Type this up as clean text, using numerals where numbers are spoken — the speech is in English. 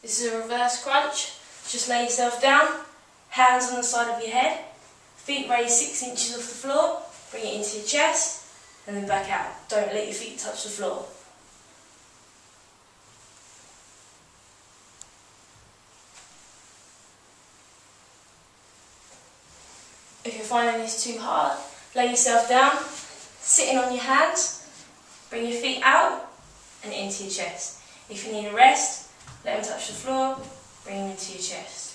This is a reverse crunch. Just lay yourself down, hands on the side of your head, feet raised 6 inches off the floor, bring it into your chest, and then back out. Don't let your feet touch the floor. If you're finding this too hard, lay yourself down, sitting on your hands, bring your feet out and into your chest. If you need a rest, let them touch the floor, bring them into your chest.